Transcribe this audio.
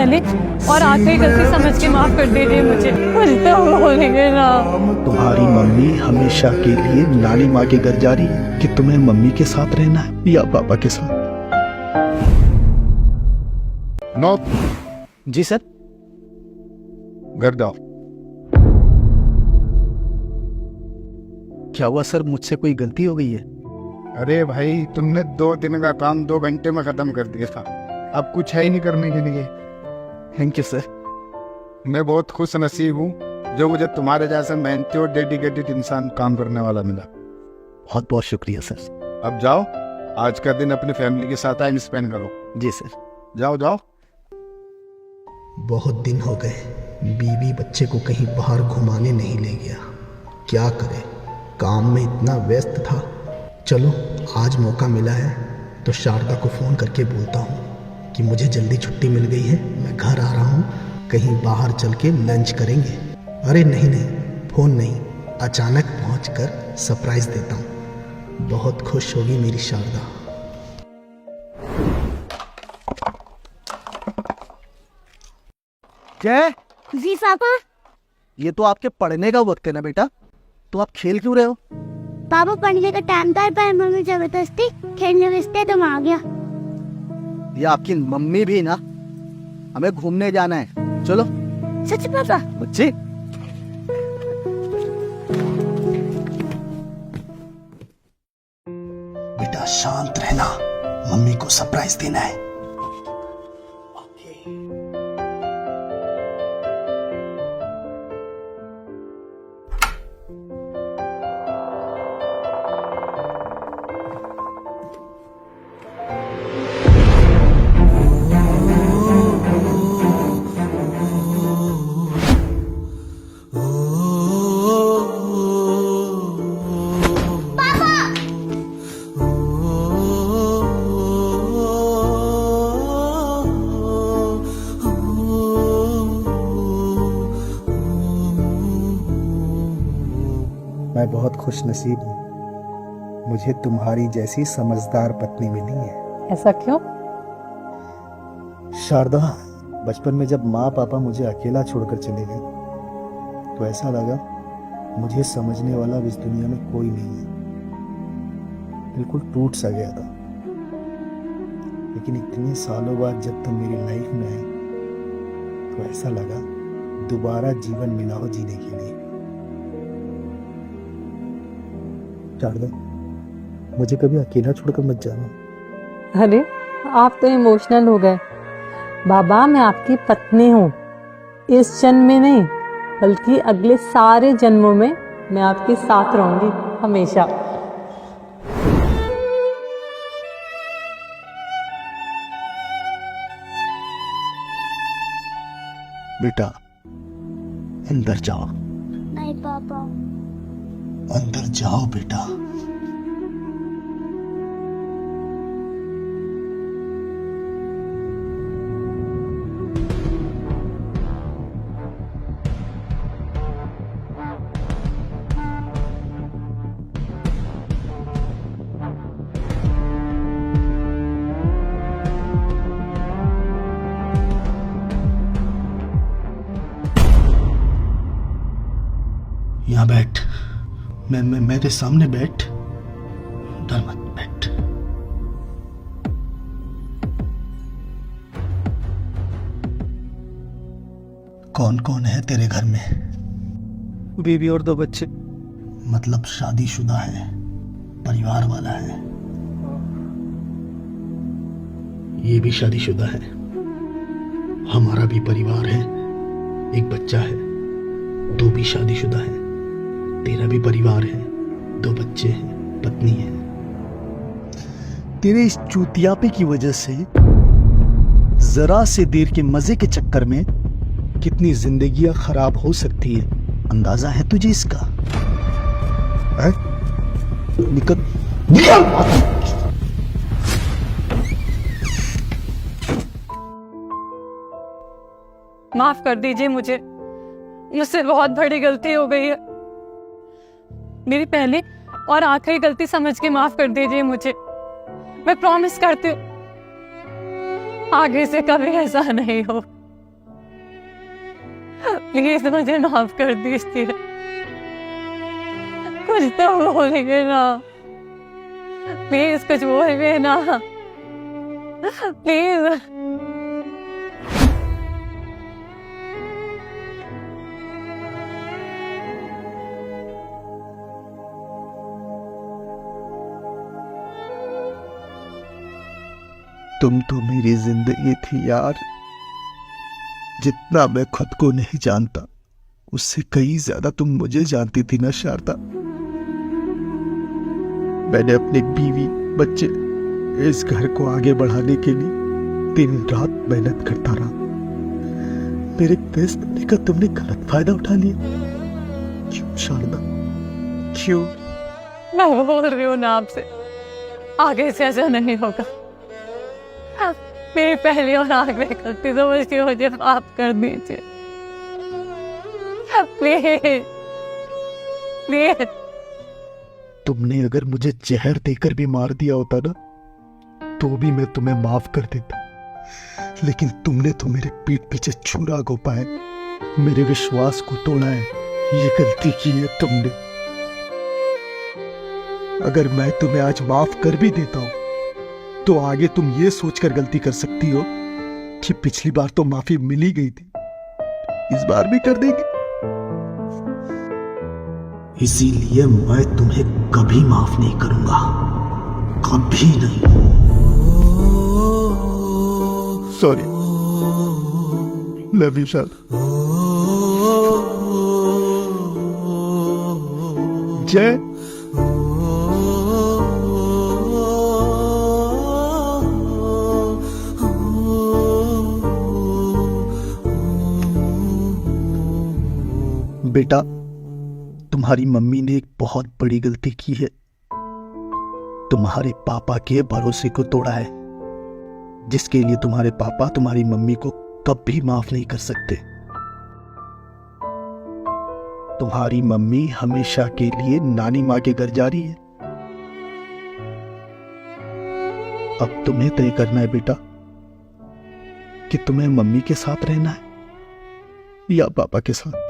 पहले और आखिरी गलती समझ के माफ कर दीजिए मुझे। तो बोलेंगे ना। तुम्हारी मम्मी हमेशा के लिए नानी माँ के घर जा रही है कि तुम्हें मम्मी के साथ रहना है या पापा के साथ? नो। जी सर। घर जाओ। क्या हुआ सर, मुझसे कोई गलती हो गई है? अरे भाई, तुमने 2 दिन का काम 2 घंटे में खत्म कर दिया था। अब कुछ है ही नहीं करने के लिए। Thank you sir. मैं बहुत खुश नसीब हूँ जो मुझे तुम्हारे जैसा मेहनती और डेडिकेटेड इंसान काम करने वाला मिला। बहुत बहुत शुक्रिया सर। अब जाओ, आज का दिन अपनी फैमिली के साथ टाइम स्पेंड करो। जी सर। जाओ जाओ। बहुत दिन हो गए बीवी बच्चे को कहीं बाहर घुमाने नहीं ले गया। क्या करे, काम में इतना व्यस्त था। चलो आज मौका मिला है तो शारदा को फ़ोन करके बोलता हूँ कि मुझे जल्दी छुट्टी मिल गई है, मैं घर आ रहा हूँ, कहीं बाहर चल के लंच करेंगे। अरे नहीं नहीं, फ़ोन नहीं, अचानक पहुँचकर सरप्राइज़ देता हूँ। बहुत खुश होगी मेरी शारदा। जय जी पापा। ये तो आपके पढ़ने का वक्त है ना बेटा, तो आप खेल क्यों रहे हो? पापा पढ़ने का टाइम था पर मम्मी जबरदस्ती खेलने भेजते तो मैं आ गया। ये आपकी मम्मी भी ना, हमें घूमने जाना है, चलो। सच पापा? बच्चे बेटा शांत रहना, मम्मी को सरप्राइज देना है। मैं बहुत खुश नसीब हूँ, मुझे तुम्हारी जैसी समझदार पत्नी मिली है। ऐसा क्यों? शारदा, बचपन में जब माँ पापा मुझे अकेला छोड़कर चले गए तो ऐसा लगा मुझे समझने वाला इस दुनिया में कोई नहीं है। बिल्कुल टूट सा गया था। लेकिन इतने सालों बाद जब तुम मेरी लाइफ में आए तो ऐसा लगा दोबारा जीवन मिला हो जीने के लिए। शारदा, मुझे कभी अकेला छोड़कर मत जाना। अरे आप तो इमोशनल हो गए। बाबा, मैं आपकी पत्नी हूँ, इस जन्म में नहीं बल्कि अगले सारे जन्मों में मैं आपके साथ रहूंगी हमेशा। बेटा अंदर जाओ। नहीं पापा। अंदर जाओ बेटा। यहाँ बैठ, मैं मेरे सामने बैठ, डर मत, बैठ। कौन कौन है तेरे घर में? बीवी और 2 बच्चे। मतलब शादीशुदा है, परिवार वाला है? ये भी शादीशुदा है। हमारा भी परिवार है, एक बच्चा है। 2 भी शादीशुदा है। तेरा भी परिवार है, 2 बच्चे हैं, पत्नी है। तेरे इस चूतियापे की वजह से जरा से देर के मजे के चक्कर में कितनी जिंदगियां खराब हो सकती है, अंदाजा है तुझे इसका? है? निकल निकल। माफ कर दीजिए मुझे, मुझसे बहुत बड़ी गलती हो गई है। मेरी पहली और आखिरी गलती समझ के माफ कर दीजिए मुझे। मैं प्रॉमिस करती हूँ आगे से कभी ऐसा नहीं हो। प्लीज मुझे माफ कर दीजिए, कुछ तो बोलिए ना, प्लीज कुछ बोलिए ना, प्लीज। तुम तो मेरी जिंदगी थी यार। जितना मैं खुद को नहीं जानता उससे कहीं ज्यादा तुम मुझे जानती थी ना शारदा। मैंने अपनी बीवी बच्चे इस घर को आगे बढ़ाने के लिए दिन रात मेहनत करता रहा। मेरे फैसले का तुमने गलत फायदा उठा लिया। क्यों शारदा, क्यों? मैं बोल रही हूँ ना आपसे, आगे से ऐसा नहीं होगा। मेरी पहली और आखिरी गलती समझ के मुझे माफ कर दीजिए, प्लीज प्लीज। तुमने अगर मुझे जहर देकर भी मार दिया होता ना तो भी मैं तुम्हें माफ कर देता, लेकिन तुमने तो मेरे पीठ पीछे छुरा घोंपा है, मेरे विश्वास को तोड़ा है। ये गलती की है तुमने। अगर मैं तुम्हें आज माफ कर भी देता हूं तो आगे तुम ये सोचकर गलती कर सकती हो कि पिछली बार तो माफी मिल ही गई थी, इस बार भी कर देगी। इसीलिए मैं तुम्हें कभी माफ नहीं करूंगा, कभी नहीं। Sorry, love you Sharda. जय। बेटा, तुम्हारी मम्मी ने एक बहुत बड़ी गलती की है। तुम्हारे पापा के भरोसे को तोड़ा है, जिसके लिए तुम्हारे पापा तुम्हारी मम्मी को कभी माफ नहीं कर सकते। तुम्हारी मम्मी हमेशा के लिए नानी माँ के घर जा रही है। अब तुम्हें तय करना है बेटा कि तुम्हें मम्मी के साथ रहना है या पापा के साथ।